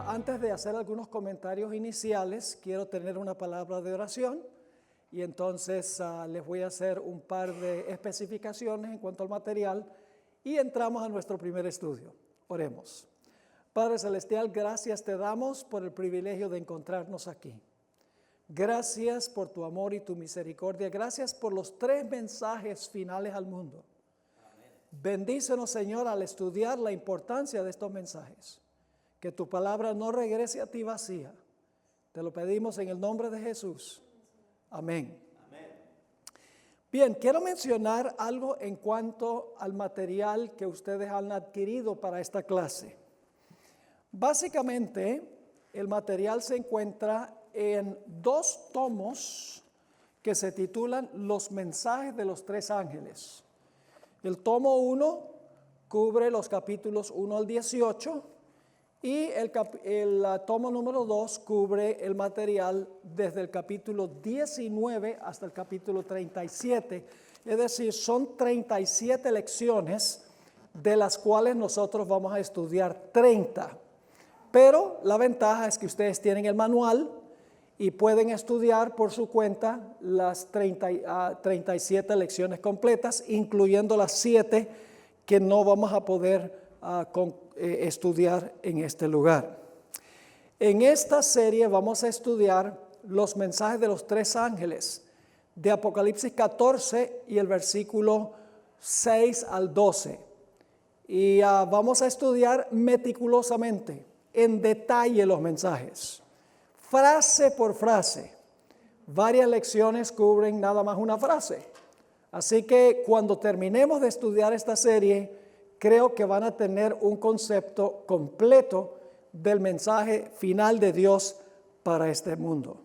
Antes de hacer algunos comentarios iniciales, quiero tener una palabra de oración y entonces les voy a hacer un par de especificaciones en cuanto al material y entramos a nuestro primer estudio. Oremos. Padre Celestial, gracias te damos por el privilegio de encontrarnos aquí. Gracias por tu amor y tu misericordia. Gracias por los 3 mensajes finales al mundo. Bendícenos, Señor, al estudiar la importancia de estos mensajes. Que tu palabra no regrese a ti vacía. Te lo pedimos en el nombre de Jesús. Amén. Amén. Bien, quiero mencionar algo en cuanto al material que ustedes han adquirido para esta clase. Básicamente, el material se encuentra en 2 tomos que se titulan Los mensajes de los 3 ángeles. El tomo 1 cubre los capítulos 1 al 18 y el tomo número 2 cubre el material desde el capítulo 19 hasta el capítulo 37. Es decir, son 37 lecciones de las cuales nosotros vamos a estudiar 30. Pero la ventaja es que ustedes tienen el manual y pueden estudiar por su cuenta las 37 lecciones completas, incluyendo las 7 que no vamos a poder estudiar en este lugar. En esta serie vamos a estudiar los mensajes de los 3 ángeles de Apocalipsis 14 y el versículo 6 al 12. Y vamos a estudiar meticulosamente, en detalle los mensajes. Frase por frase. Varias lecciones cubren nada más una frase. Así que cuando terminemos de estudiar esta serie, creo que van a tener un concepto completo del mensaje final de Dios para este mundo.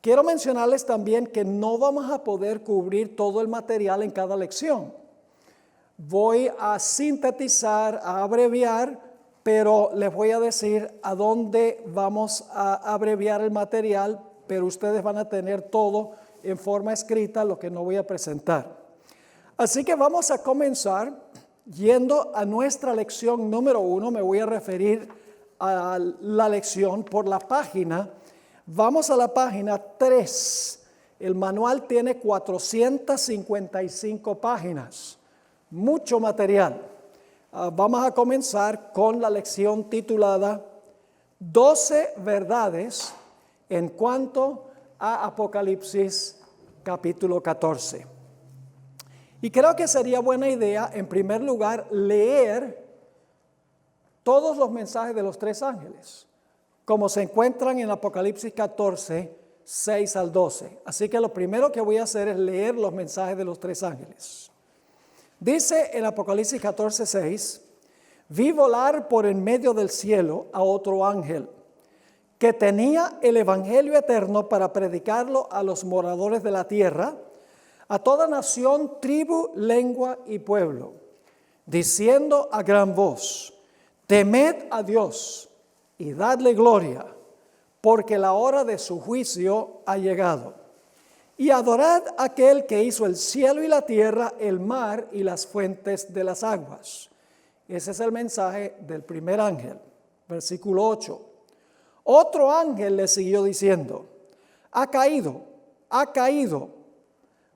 Quiero mencionarles también que no vamos a poder cubrir todo el material en cada lección. Voy a sintetizar, a abreviar, pero les voy a decir a dónde vamos a abreviar el material, pero ustedes van a tener todo en forma escrita, lo que no voy a presentar. Así que vamos a comenzar yendo a nuestra lección número 1. Me voy a referir a la lección por la página. Vamos a la página 3. El manual tiene 455 páginas, mucho material. Vamos a comenzar con la lección titulada 12 verdades en cuanto a Apocalipsis capítulo 14. Y creo que sería buena idea, en primer lugar, leer todos los mensajes de los 3 ángeles, como se encuentran en Apocalipsis 14, 6 al 12. Así que lo primero que voy a hacer es leer los mensajes de los 3 ángeles. Dice en Apocalipsis 14, 6, vi volar por en medio del cielo a otro ángel que tenía el evangelio eterno para predicarlo a los moradores de la tierra, a toda nación, tribu, lengua y pueblo, diciendo a gran voz, temed a Dios y dadle gloria, porque la hora de su juicio ha llegado. Y adorad a aquel que hizo el cielo y la tierra, el mar y las fuentes de las aguas. Ese es el mensaje del primer ángel. Versículo 8. Otro ángel le siguió diciendo, ha caído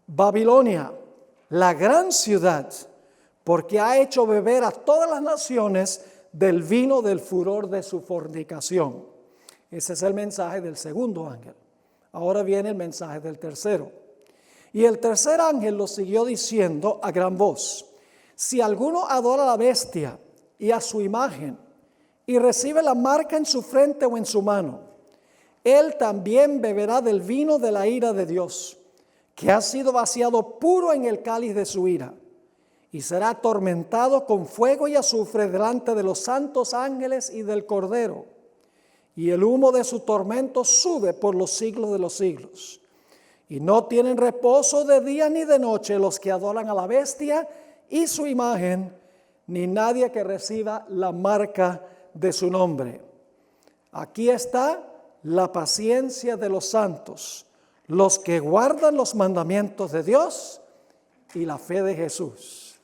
Babilonia, la gran ciudad, porque ha hecho beber a todas las naciones del vino del furor de su fornicación. Ese es el mensaje del segundo ángel. Ahora viene el mensaje del tercero. Y el tercer ángel lo siguió diciendo a gran voz, si alguno adora a la bestia y a su imagen y recibe la marca en su frente o en su mano, él también beberá del vino de la ira de Dios, que ha sido vaciado puro en el cáliz de su ira, y será atormentado con fuego y azufre delante de los santos ángeles y del Cordero. Y el humo de su tormento sube por los siglos de los siglos. Y no tienen reposo de día ni de noche los que adoran a la bestia y su imagen, ni nadie que reciba la marca de su nombre. Aquí está la paciencia de los santos, los que guardan los mandamientos de Dios y la fe de Jesús.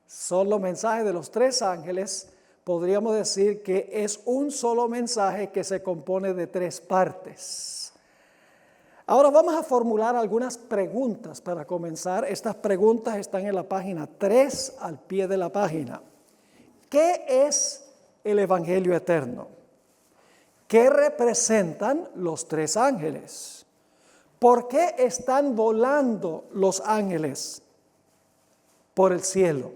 Son los mensajes de los 3 ángeles podríamos decir que es un solo mensaje que se compone de 3 partes. Ahora vamos a formular algunas preguntas para comenzar. Estas preguntas están en la página 3, al pie de la página. ¿Qué es el Evangelio eterno? ¿Qué representan los 3 ángeles? ¿Por qué están volando los ángeles por el cielo?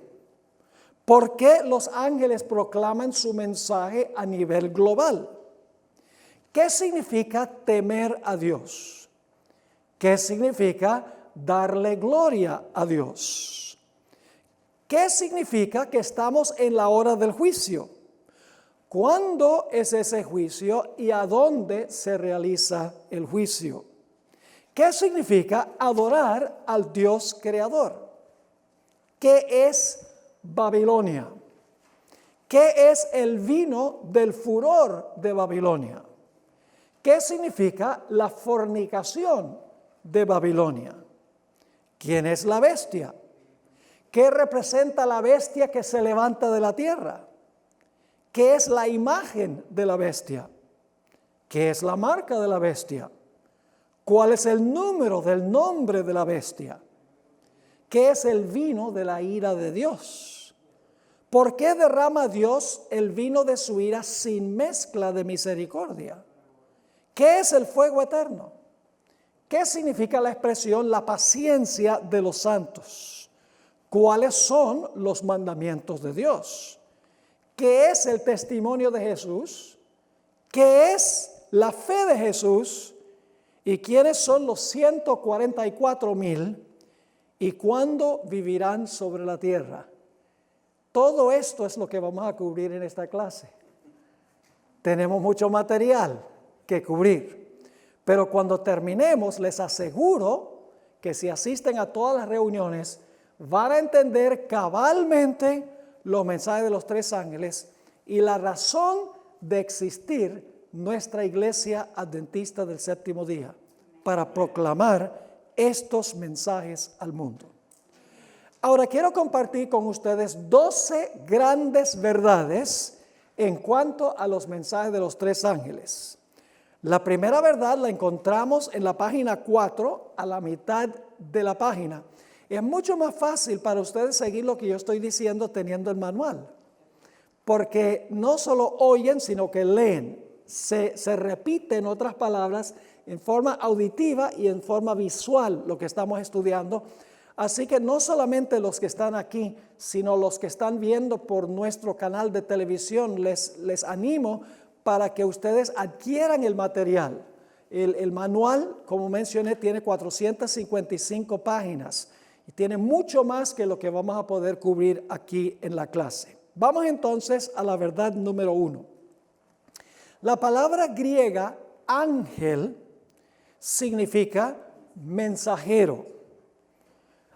¿Por qué los ángeles proclaman su mensaje a nivel global? ¿Qué significa temer a Dios? ¿Qué significa darle gloria a Dios? ¿Qué significa que estamos en la hora del juicio? ¿Cuándo es ese juicio y a dónde se realiza el juicio? ¿Qué significa adorar al Dios creador? ¿Qué es Babilonia? ¿Qué es el vino del furor de Babilonia? ¿Qué significa la fornicación de Babilonia? ¿Quién es la bestia? ¿Qué representa la bestia que se levanta de la tierra? ¿Qué es la imagen de la bestia? ¿Qué es la marca de la bestia? ¿Cuál es el número del nombre de la bestia? ¿Qué es el vino de la ira de Dios? ¿Por qué derrama Dios el vino de su ira sin mezcla de misericordia? ¿Qué es el fuego eterno? ¿Qué significa la expresión la paciencia de los santos? ¿Cuáles son los mandamientos de Dios? ¿Qué es el testimonio de Jesús? ¿Qué es la fe de Jesús? ¿Y quiénes son los 144,000? ¿Y cuándo vivirán sobre la tierra? Todo esto es lo que vamos a cubrir en esta clase. Tenemos mucho material que cubrir, pero cuando terminemos les aseguro que si asisten a todas las reuniones van a entender cabalmente los mensajes de los 3 ángeles y la razón de existir nuestra iglesia adventista del séptimo día, para proclamar estos mensajes al mundo. Ahora quiero compartir con ustedes 12 grandes verdades en cuanto a los mensajes de los 3 ángeles. La primera verdad la encontramos en la página 4, a la mitad de la página. Es mucho más fácil para ustedes seguir lo que yo estoy diciendo teniendo el manual, porque no solo oyen, sino que leen. Se repite, en otras palabras, en forma auditiva y en forma visual lo que estamos estudiando. Así que no solamente los que están aquí, sino los que están viendo por nuestro canal de televisión, les animo para que ustedes adquieran el material. El manual, como mencioné, tiene 455 páginas y tiene mucho más que lo que vamos a poder cubrir aquí en la clase. Vamos entonces a la verdad número 1. La palabra griega ángel significa mensajero.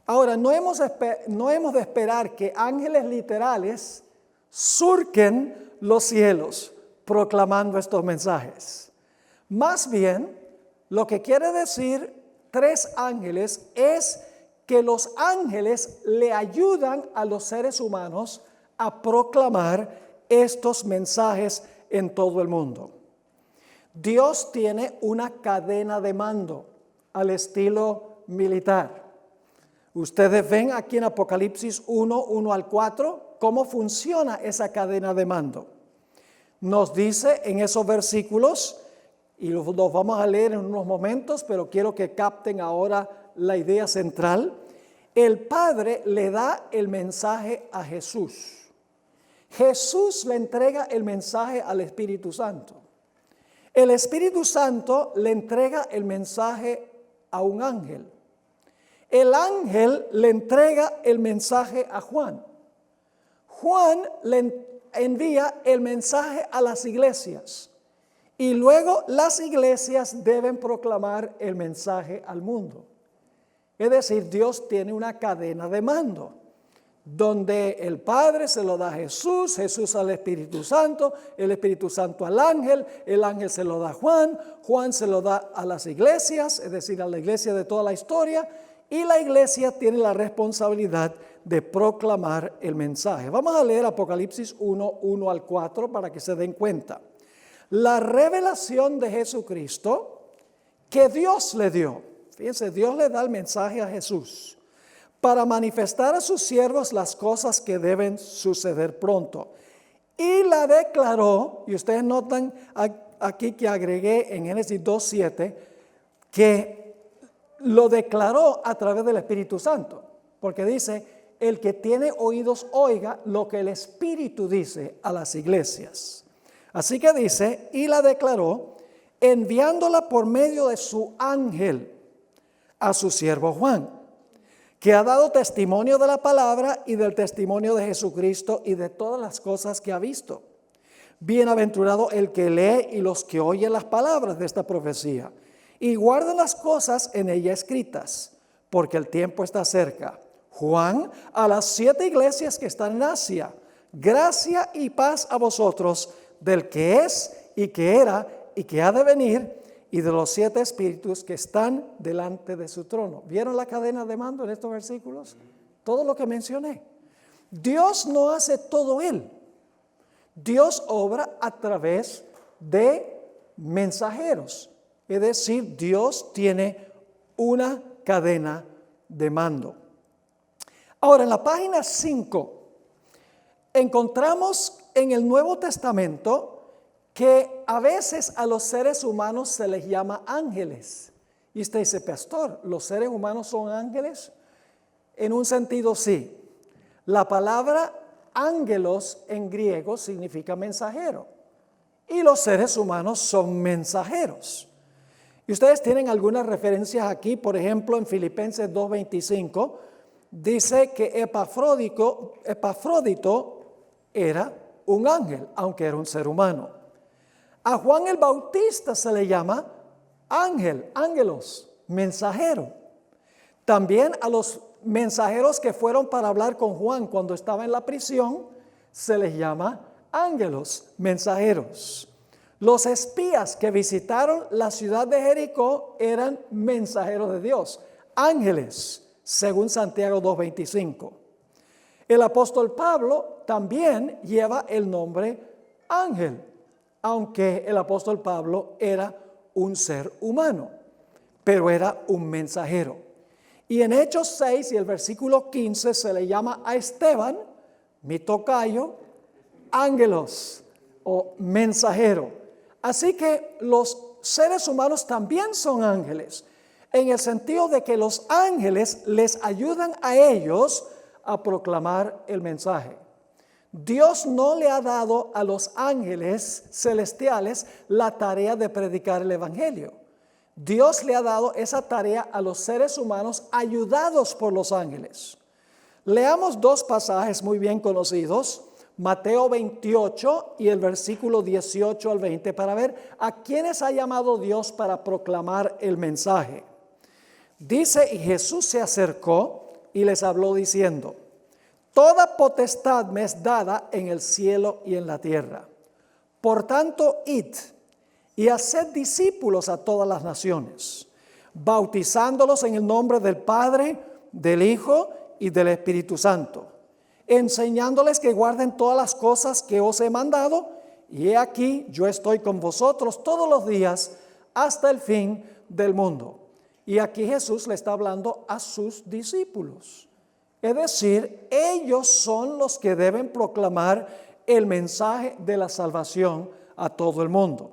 Ahora, no hemos de esperar que ángeles literales surquen los cielos proclamando estos mensajes. Más bien, lo que quiere decir 3 ángeles es que los ángeles le ayudan a los seres humanos a proclamar estos mensajes en todo el mundo. Dios tiene una cadena de mando al estilo militar. Ustedes ven aquí en Apocalipsis 1 al 4, cómo funciona esa cadena de mando. Nos dice en esos versículos, y los vamos a leer en unos momentos, pero quiero que capten ahora la idea central. El Padre le da el mensaje a Jesús. Jesús le entrega el mensaje al Espíritu Santo. El Espíritu Santo le entrega el mensaje a un ángel. El ángel le entrega el mensaje a Juan. Juan le envía el mensaje a las iglesias. Y luego las iglesias deben proclamar el mensaje al mundo. Es decir, Dios tiene una cadena de mando, donde el Padre se lo da a Jesús, Jesús al Espíritu Santo, el Espíritu Santo al ángel, el ángel se lo da a Juan, Juan se lo da a las iglesias, es decir, a la iglesia de toda la historia, y la iglesia tiene la responsabilidad de proclamar el mensaje. Vamos a leer Apocalipsis 1, 1 al 4 para que se den cuenta. La revelación de Jesucristo que Dios le dio. Fíjense, Dios le da el mensaje a Jesús para manifestar a sus siervos las cosas que deben suceder pronto. Y la declaró, y ustedes notan aquí que agregué en Génesis 2:7, que lo declaró a través del Espíritu Santo, porque dice, el que tiene oídos oiga lo que el Espíritu dice a las iglesias. Así que dice, y la declaró, enviándola por medio de su ángel a su siervo Juan, que ha dado testimonio de la palabra y del testimonio de Jesucristo y de todas las cosas que ha visto. Bienaventurado el que lee y los que oyen las palabras de esta profecía y guardan las cosas en ella escritas, porque el tiempo está cerca. Juan, a las 7 iglesias que están en Asia, gracia y paz a vosotros, del que es y que era y que ha de venir, y de los 7 espíritus que están delante de su trono. ¿Vieron la cadena de mando en estos versículos? Todo lo que mencioné. Dios no hace todo él. Dios obra a través de mensajeros. Es decir, Dios tiene una cadena de mando. Ahora, en la página 5, encontramos en el Nuevo Testamento que a veces a los seres humanos se les llama ángeles. Y usted dice, pastor, ¿los seres humanos son ángeles? En un sentido sí. La palabra ángelos en griego significa mensajero. Y los seres humanos son mensajeros. Y ustedes tienen algunas referencias aquí, por ejemplo, en Filipenses 2:25, dice que Epafrodito era un ángel, aunque era un ser humano. A Juan el Bautista se le llama ángel, ángelos, mensajero. También a los mensajeros que fueron para hablar con Juan cuando estaba en la prisión, se les llama ángelos, mensajeros. Los espías que visitaron la ciudad de Jericó eran mensajeros de Dios, ángeles, según Santiago 2:25. El apóstol Pablo también lleva el nombre ángel, aunque el apóstol Pablo era un ser humano, pero era un mensajero. Y en Hechos 6 y el versículo 15 se le llama a Esteban, mi tocayo, ángelos o mensajero. Así que los seres humanos también son ángeles, en el sentido de que los ángeles les ayudan a ellos a proclamar el mensaje. Dios no le ha dado a los ángeles celestiales la tarea de predicar el evangelio. Dios le ha dado esa tarea a los seres humanos ayudados por los ángeles. Leamos 2 pasajes muy bien conocidos, Mateo 28 y el versículo 18 al 20, para ver a quiénes ha llamado Dios para proclamar el mensaje. Dice, y Jesús se acercó y les habló diciendo, toda potestad me es dada en el cielo y en la tierra. Por tanto, id y haced discípulos a todas las naciones, bautizándolos en el nombre del Padre, del Hijo y del Espíritu Santo, enseñándoles que guarden todas las cosas que os he mandado, y he aquí, yo estoy con vosotros todos los días hasta el fin del mundo. Y aquí Jesús le está hablando a sus discípulos. Es decir, ellos son los que deben proclamar el mensaje de la salvación a todo el mundo.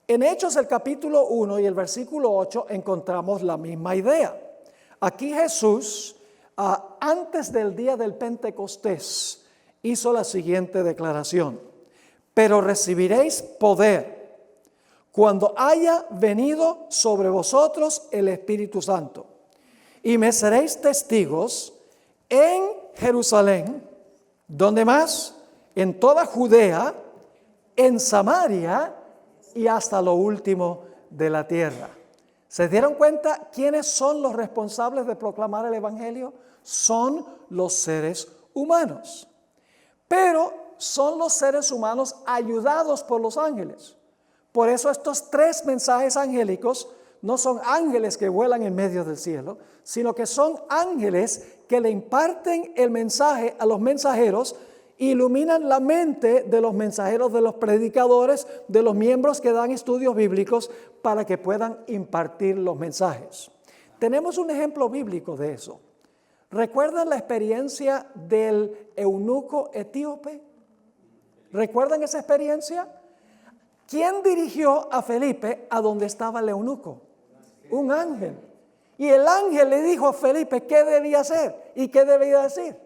En Hechos el capítulo 1 y el versículo 8 encontramos la misma idea. Aquí Jesús, antes del día del Pentecostés, hizo la siguiente declaración. Pero recibiréis poder cuando haya venido sobre vosotros el Espíritu Santo. Y me seréis testigos en Jerusalén, ¿dónde más? En toda Judea, en Samaria y hasta lo último de la tierra. ¿Se dieron cuenta quiénes son los responsables de proclamar el evangelio? Son los seres humanos. Pero son los seres humanos ayudados por los ángeles. Por eso estos 3 mensajes angélicos no son ángeles que vuelan en medio del cielo, sino que son ángeles que le imparten el mensaje a los mensajeros, iluminan la mente de los mensajeros, de los predicadores, de los miembros que dan estudios bíblicos para que puedan impartir los mensajes. Tenemos un ejemplo bíblico de eso. ¿Recuerdan la experiencia del eunuco etíope? ¿Recuerdan esa experiencia? ¿Quién dirigió a Felipe a donde estaba el eunuco? Un ángel. Y el ángel le dijo a Felipe qué debía hacer y qué debía decir.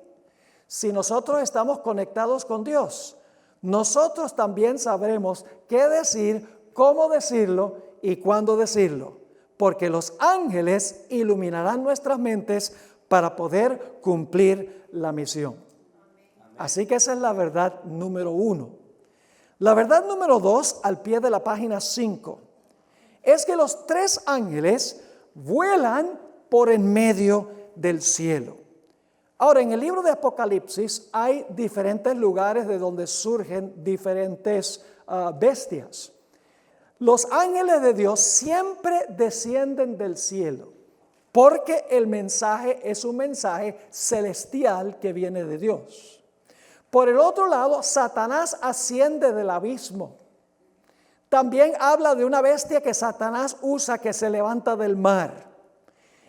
Si nosotros estamos conectados con Dios, nosotros también sabremos qué decir, cómo decirlo y cuándo decirlo, porque los ángeles iluminarán nuestras mentes para poder cumplir la misión. Así que esa es la verdad número 1. La verdad número 2, al pie de la página 5, es que los 3 ángeles vuelan por en medio del cielo. Ahora, en el libro de Apocalipsis hay diferentes lugares de donde surgen diferentes bestias. Los ángeles de Dios siempre descienden del cielo, porque el mensaje es un mensaje celestial que viene de Dios. Por el otro lado, Satanás asciende del abismo. También habla de una bestia que Satanás usa que se levanta del mar.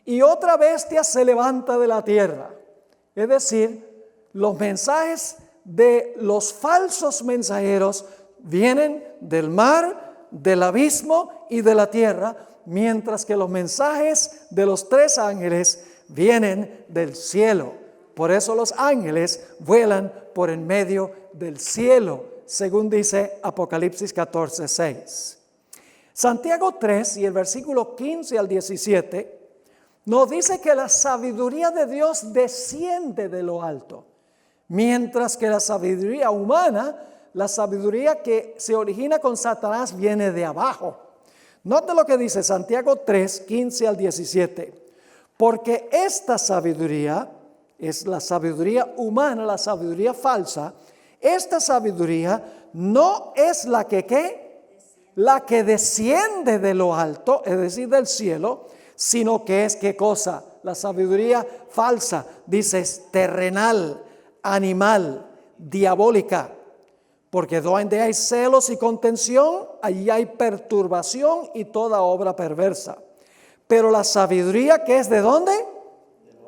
Y otra bestia se levanta de la tierra. Es decir, los mensajes de los falsos mensajeros vienen del mar, del abismo y de la tierra, mientras que los mensajes de los 3 ángeles vienen del cielo. Por eso los ángeles vuelan por en medio del cielo, según dice Apocalipsis 14:6. Santiago 3 y el versículo 15 al 17 nos dice que la sabiduría de Dios desciende de lo alto, mientras que la sabiduría humana, la sabiduría que se origina con Satanás, viene de abajo. Note lo que dice Santiago 3, 15 al 17. Porque esta sabiduría es la sabiduría humana, la sabiduría falsa. Esta sabiduría no es la que ¿qué? La que desciende de lo alto, es decir, del cielo, sino que es ¿qué cosa? La sabiduría falsa, dice, es terrenal, animal, diabólica. Porque donde hay celos y contención, allí hay perturbación y toda obra perversa. Pero la sabiduría que es ¿de dónde?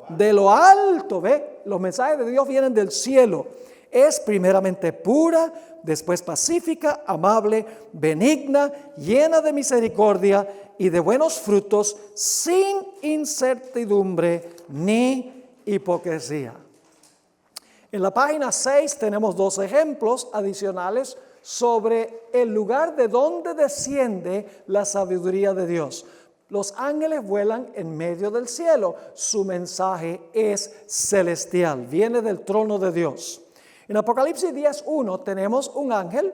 De lo alto, ¿ve? Los mensajes de Dios vienen del cielo. Es primeramente pura, después pacífica, amable, benigna, llena de misericordia y de buenos frutos, sin incertidumbre ni hipocresía. En la página 6 tenemos 2 ejemplos adicionales sobre el lugar de donde desciende la sabiduría de Dios. Los ángeles vuelan en medio del cielo. Su mensaje es celestial, viene del trono de Dios. En Apocalipsis 10:1 tenemos un ángel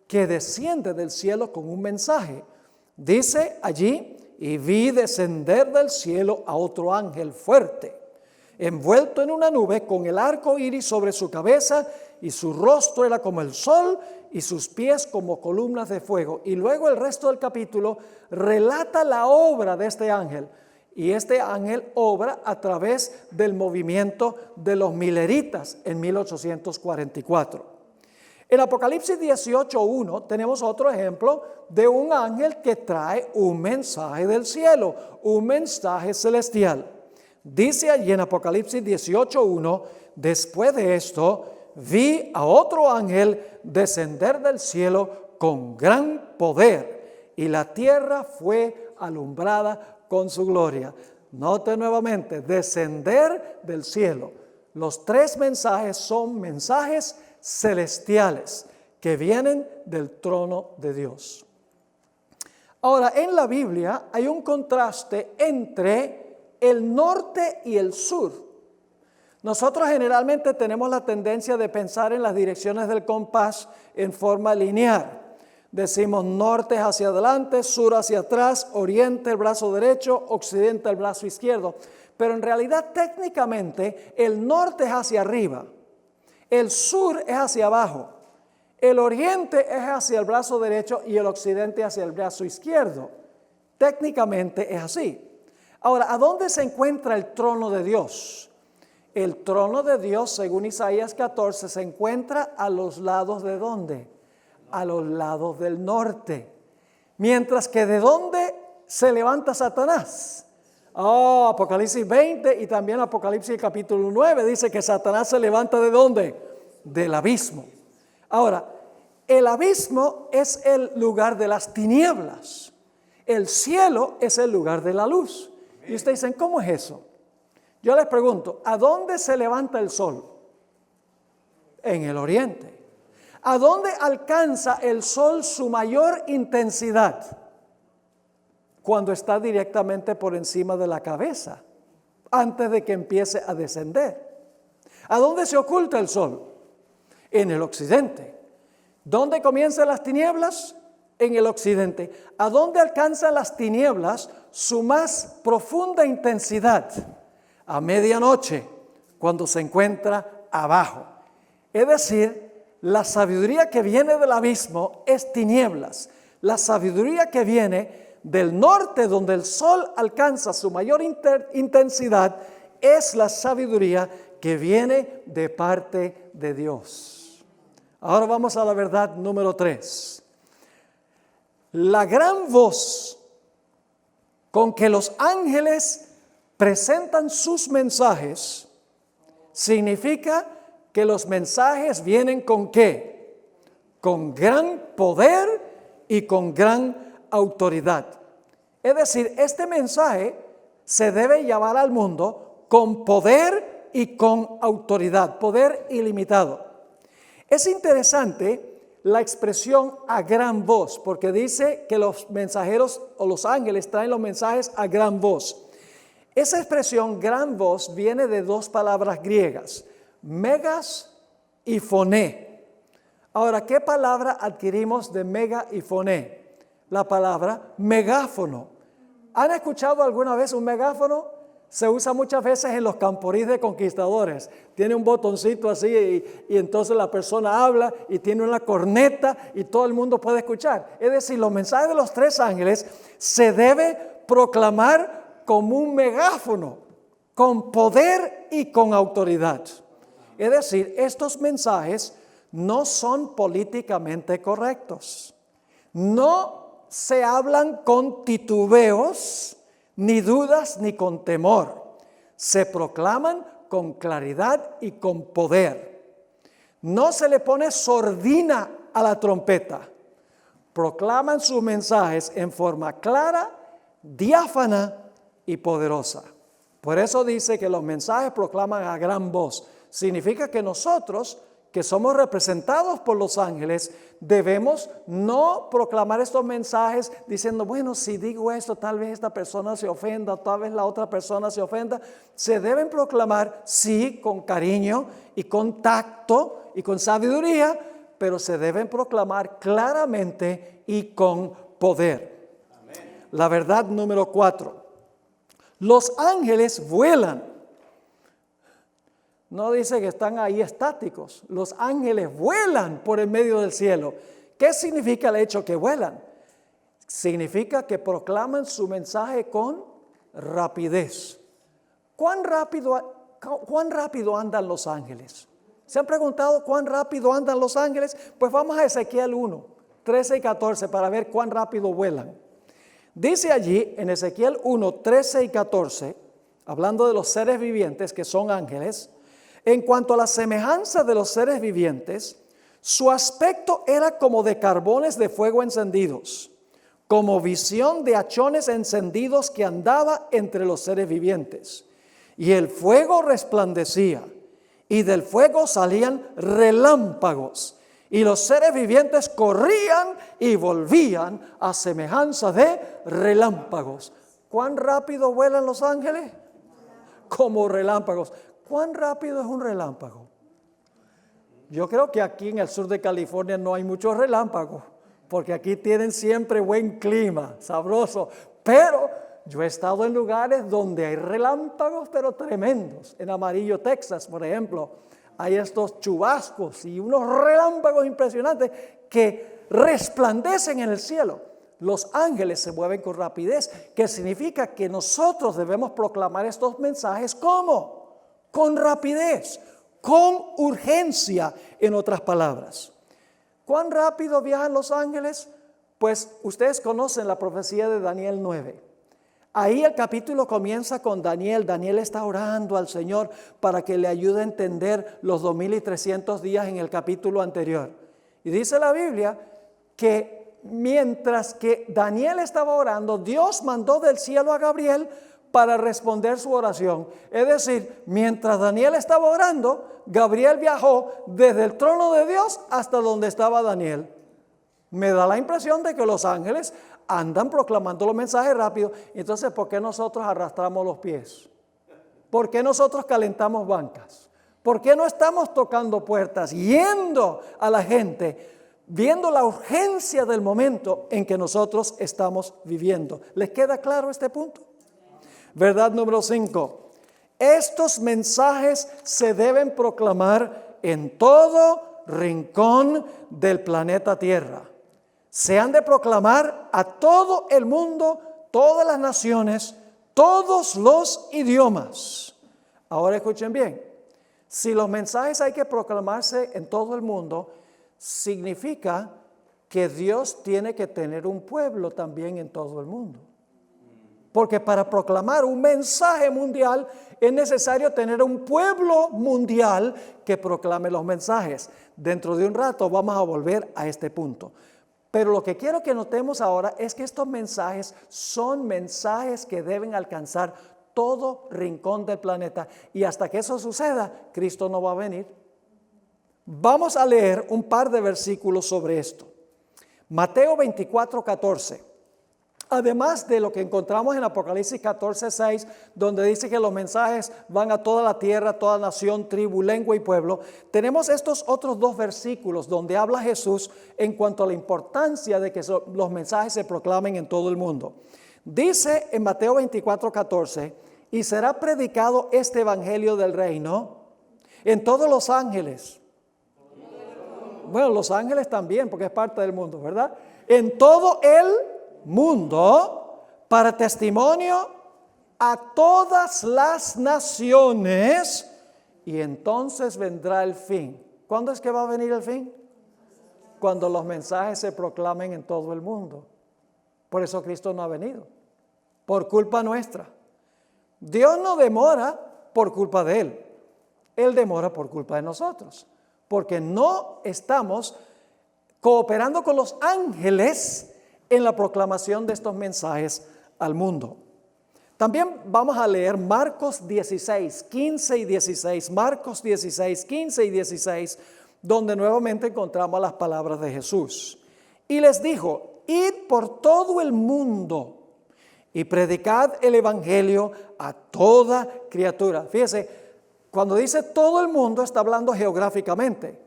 que desciende del cielo con un mensaje. Dice allí, y vi descender del cielo a otro ángel fuerte, envuelto en una nube con el arco iris sobre su cabeza, y su rostro era como el sol y sus pies como columnas de fuego. Y luego el resto del capítulo relata la obra de este ángel. Y este ángel obra a través del movimiento de los mileritas en 1844. En Apocalipsis 18:1 tenemos otro ejemplo de un ángel que trae un mensaje del cielo, un mensaje celestial. Dice allí en Apocalipsis 18:1, después de esto vi a otro ángel descender del cielo con gran poder, y la tierra fue alumbrada con su gloria. Note nuevamente, descender del cielo. Los 3 mensajes son mensajes celestiales que vienen del trono de Dios. Ahora, en la Biblia hay un contraste entre el norte y el sur. Nosotros generalmente tenemos la tendencia de pensar en las direcciones del compás en forma lineal. Decimos norte hacia adelante, sur hacia atrás, oriente el brazo derecho, occidente el brazo izquierdo. Pero en realidad técnicamente el norte es hacia arriba, el sur es hacia abajo, el oriente es hacia el brazo derecho y el occidente hacia el brazo izquierdo. técnicamente es así. Ahora, ¿a dónde se encuentra el trono de Dios? El trono de Dios, según Isaías 14, se encuentra a los lados ¿de dónde? A los lados del norte. Mientras que ¿de dónde se levanta Satanás? Apocalipsis 20 y también Apocalipsis capítulo 9 dice que Satanás se levanta ¿de dónde? Del abismo. Ahora, el abismo es el lugar de las tinieblas. El cielo es el lugar de la luz. Y ustedes dicen, ¿cómo es eso? Yo les pregunto, ¿a dónde se levanta el sol? En el oriente. ¿A dónde alcanza el sol su mayor intensidad? Cuando está directamente por encima de la cabeza, antes de que empiece a descender. ¿A dónde se oculta el sol? En el occidente. ¿Dónde comienzan las tinieblas? En el occidente. ¿A dónde alcanzan las tinieblas su más profunda intensidad? A medianoche, cuando se encuentra abajo. Es decir, la sabiduría que viene del abismo es tinieblas. La sabiduría que viene del norte, donde el sol alcanza su mayor intensidad, es la sabiduría que viene de parte de Dios. Ahora vamos a la verdad número 3. La gran voz con que los ángeles presentan sus mensajes significa que los mensajes vienen ¿con qué? Con gran poder y con gran autoridad. Es decir, este mensaje se debe llevar al mundo con poder y con autoridad, poder ilimitado. Es interesante la expresión a gran voz, porque dice que los mensajeros o los ángeles traen los mensajes a gran voz. Esa expresión gran voz viene de dos palabras griegas, megas y foné. Ahora, ¿qué palabra adquirimos de mega y foné? La palabra megáfono. ¿Han escuchado alguna vez un megáfono? Se usa muchas veces en los camporís de conquistadores. Tiene un botoncito así y entonces la persona habla y tiene una corneta y todo el mundo puede escuchar. Es decir, los mensajes de los tres ángeles se debe proclamar como un megáfono, con poder y con autoridad. Es decir, estos mensajes no son políticamente correctos. No se hablan con titubeos, ni dudas, ni con temor. Se proclaman con claridad y con poder. No se le pone sordina a la trompeta. Proclaman sus mensajes en forma clara, diáfana y poderosa. Por eso dice que los mensajes proclaman a gran voz. Significa que nosotros, que somos representados por los ángeles, debemos no proclamar estos mensajes diciendo, bueno, si digo esto, tal vez esta persona se ofenda, tal vez la otra persona se ofenda. Se deben proclamar, sí, con cariño y con tacto y con sabiduría, pero se deben proclamar claramente y con poder. Amén. La verdad número 4. Los ángeles vuelan. No dice que están ahí estáticos. Los ángeles vuelan por el medio del cielo. ¿Qué significa el hecho que vuelan? Significa que proclaman su mensaje con rapidez. ¿Cuán rápido andan los ángeles? ¿Se han preguntado cuán rápido andan los ángeles? Pues vamos a Ezequiel 1, 13 y 14 para ver cuán rápido vuelan. Dice allí en Ezequiel 1, 13 y 14, hablando de los seres vivientes que son ángeles, en cuanto a la semejanza de los seres vivientes, su aspecto era como de carbones de fuego encendidos, como visión de hachones encendidos que andaba entre los seres vivientes. Y el fuego resplandecía, y del fuego salían relámpagos, y los seres vivientes corrían y volvían a semejanza de relámpagos. ¿Cuán rápido vuelan los ángeles? Como relámpagos. ¿Cuán rápido es un relámpago? Yo creo que aquí en el sur de California no hay muchos relámpagos, porque aquí tienen siempre buen clima, sabroso. Pero yo he estado en lugares donde hay relámpagos, pero tremendos. En Amarillo, Texas, por ejemplo, hay estos chubascos y unos relámpagos impresionantes que resplandecen en el cielo. los ángeles se mueven con rapidez, que significa que nosotros debemos proclamar estos mensajes ¿cómo? Con rapidez, con urgencia, en otras palabras. ¿Cuán rápido viajan los ángeles? Pues ustedes conocen la profecía de Daniel 9. Ahí el capítulo comienza con Daniel. Daniel está orando al Señor para que le ayude a entender los 2300 días en el capítulo anterior. Y dice la Biblia que mientras que Daniel estaba orando, Dios mandó del cielo a Gabriel para responder su oración. Es decir, mientras Daniel estaba orando, Gabriel viajó desde el trono de Dios hasta donde estaba Daniel. Me da la impresión de que los ángeles andan proclamando los mensajes rápido. Entonces, ¿por qué nosotros arrastramos los pies? ¿Por qué nosotros calentamos bancas? ¿Por qué no estamos tocando puertas, yendo a la gente, viendo la urgencia del momento en que nosotros estamos viviendo? ¿Les queda claro este punto? Verdad número 5. Estos mensajes se deben proclamar en todo rincón del planeta Tierra. Se han de proclamar a todo el mundo, todas las naciones, todos los idiomas. Ahora escuchen bien, si los mensajes hay que proclamarse en todo el mundo, significa que Dios tiene que tener un pueblo también en todo el mundo. Porque para proclamar un mensaje mundial es necesario tener un pueblo mundial que proclame los mensajes. Dentro de un rato vamos a volver a este punto. Pero lo que quiero que notemos ahora es que estos mensajes son mensajes que deben alcanzar todo rincón del planeta. Y hasta que eso suceda, Cristo no va a venir. Vamos a leer un par de versículos sobre esto. Mateo 24:14. Además de lo que encontramos en Apocalipsis 14:6, donde dice que los mensajes van a toda la tierra, toda nación, tribu, lengua y pueblo, tenemos estos otros dos versículos donde habla Jesús en cuanto a la importancia de que los mensajes se proclamen en todo el mundo. Dice en Mateo 24:14, y será predicado este evangelio del reino en todos los ángeles. Bueno, los ángeles también, porque es parte del mundo, ¿verdad? En todo el mundo para testimonio a todas las naciones, y entonces vendrá el fin. ¿Cuándo es que va a venir el fin? Cuando los mensajes se proclamen en todo el mundo. Por eso Cristo no ha venido, por culpa nuestra. Dios no demora por culpa de Él, Él demora por culpa de nosotros, porque no estamos cooperando con los ángeles en la proclamación de estos mensajes al mundo. También vamos a leer Marcos 16, 15 y 16, Marcos 16, 15 y 16, donde nuevamente encontramos las palabras de Jesús. Y les dijo, id por todo el mundo y predicad el evangelio a toda criatura. Fíjese, cuando dice todo el mundo está hablando geográficamente.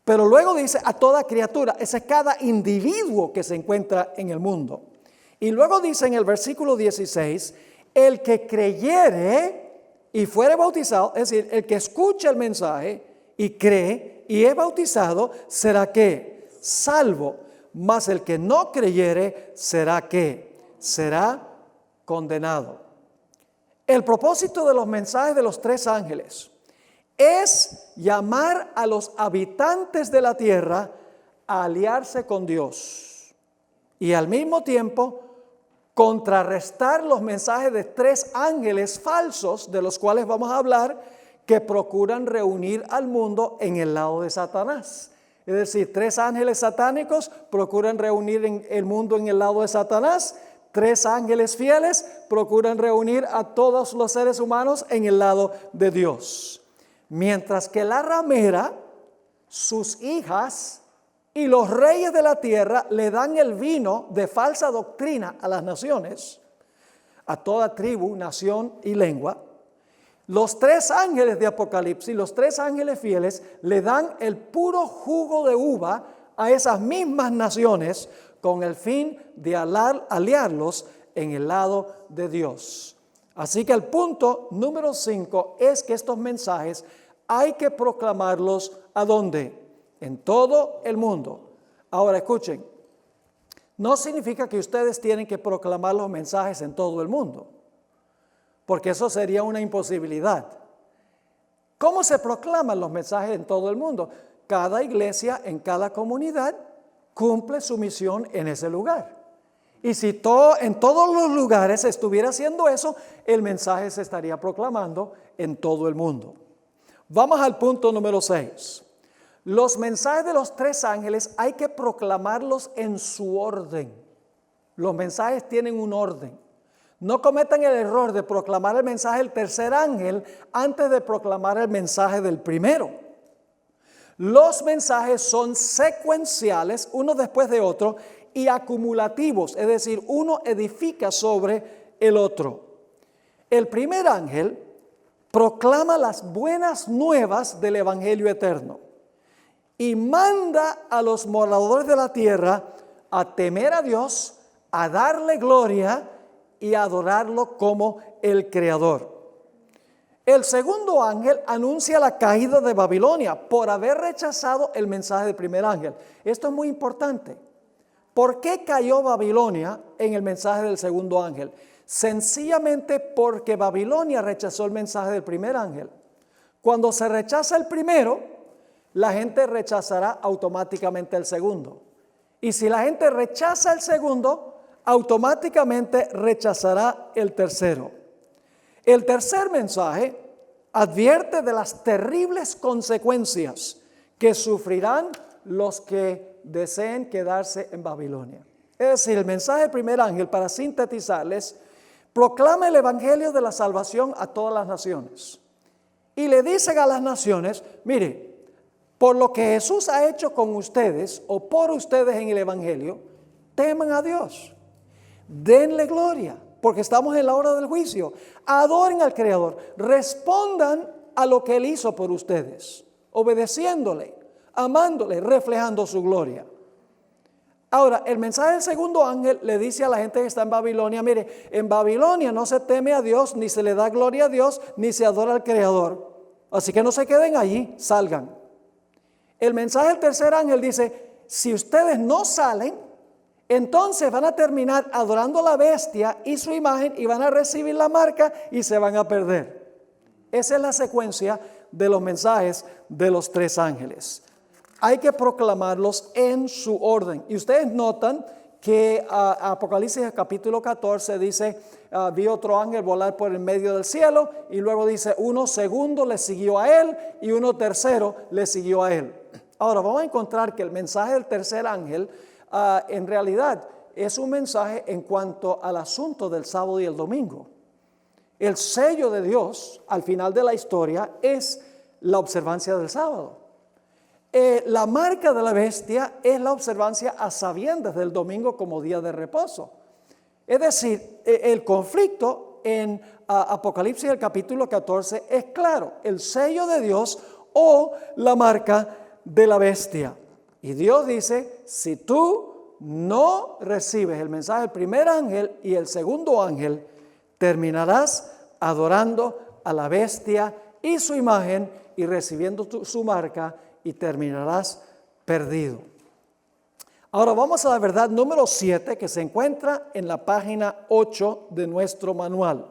Pero luego dice a toda criatura, ese es cada individuo que se encuentra en el mundo. Y luego dice en el versículo 16, el que creyere y fuere bautizado, es decir, el que escucha el mensaje y cree y es bautizado, será ¿qué? Salvo. Mas el que no creyere, será ¿qué? Será condenado. El propósito de los mensajes de los tres ángeles es llamar a los habitantes de la tierra a aliarse con Dios y al mismo tiempo contrarrestar los mensajes de tres ángeles falsos de los cuales vamos a hablar, que procuran reunir al mundo en el lado de Satanás. Es decir, tres ángeles satánicos procuran reunir el mundo en el lado de Satanás. Tres ángeles fieles procuran reunir a todos los seres humanos en el lado de Dios. Mientras que la ramera, sus hijas y los reyes de la tierra le dan el vino de falsa doctrina a las naciones, a toda tribu, nación y lengua. Los tres ángeles de Apocalipsis, los tres ángeles fieles, le dan el puro jugo de uva a esas mismas naciones con el fin de aliarlos en el lado de Dios. Así que el punto número 5 es que estos mensajes hay que proclamarlos ¿a dónde? En todo el mundo. Ahora escuchen, no significa que ustedes tienen que proclamar los mensajes en todo el mundo, porque eso sería una imposibilidad. ¿Cómo se proclaman los mensajes en todo el mundo? Cada iglesia en cada comunidad cumple su misión en ese lugar. Y si en todos los lugares se estuviera haciendo eso, el mensaje se estaría proclamando en todo el mundo. Vamos al punto número 6. Los mensajes de los 3 ángeles hay que proclamarlos en su orden. Los mensajes tienen un orden. No cometan el error de proclamar el mensaje del tercer ángel antes de proclamar el mensaje del primero. Los mensajes son secuenciales, uno después de otro, y acumulativos, es decir, uno edifica sobre el otro. El primer ángel proclama las buenas nuevas del evangelio eterno y manda a los moradores de la tierra a temer a Dios, a darle gloria y a adorarlo como el Creador. El segundo ángel anuncia la caída de Babilonia por haber rechazado el mensaje del primer ángel. Esto es muy importante. ¿Por qué cayó Babilonia en el mensaje del segundo ángel? Sencillamente porque Babilonia rechazó el mensaje del primer ángel. Cuando se rechaza el primero, la gente rechazará automáticamente el segundo. Y si la gente rechaza el segundo, automáticamente rechazará el tercero. El tercer mensaje advierte de las terribles consecuencias que sufrirán los que deseen quedarse en Babilonia. Es decir, el mensaje del primer ángel, para sintetizarles, proclama el evangelio de la salvación a todas las naciones. Y le dicen a las naciones, mire, por lo que Jesús ha hecho con ustedes o por ustedes en el evangelio, teman a Dios, denle gloria, porque estamos en la hora del juicio. Adoren al Creador, respondan a lo que Él hizo por ustedes, obedeciéndole, amándole, reflejando su gloria. Ahora, el mensaje del segundo ángel le dice a la gente que está en Babilonia, mire, en Babilonia no se teme a Dios, ni se le da gloria a Dios, ni se adora al Creador. Así que no se queden allí, salgan. El mensaje del tercer ángel dice, si ustedes no salen, entonces van a terminar adorando a la bestia y su imagen y van a recibir la marca y se van a perder. Esa es la secuencia de los mensajes de los 3 ángeles. Hay que proclamarlos en su orden. Y ustedes notan que Apocalipsis capítulo 14 dice, vi otro ángel volar por el medio del cielo, y luego dice, uno segundo le siguió a él y uno tercero le siguió a él. Ahora vamos a encontrar que el mensaje del tercer ángel en realidad es un mensaje en cuanto al asunto del sábado y el domingo. El sello de Dios al final de la historia es la observancia del sábado. La marca de la bestia es la observancia a sabiendas del domingo como día de reposo. Es decir, el conflicto en Apocalipsis el capítulo 14 es claro, el sello de Dios o la marca de la bestia. Y Dios dice, si tú no recibes el mensaje del primer ángel y el segundo ángel, terminarás adorando a la bestia y su imagen y recibiendo su marca y terminarás perdido. Ahora vamos a la verdad número 7 que se encuentra en la página 8 de nuestro manual.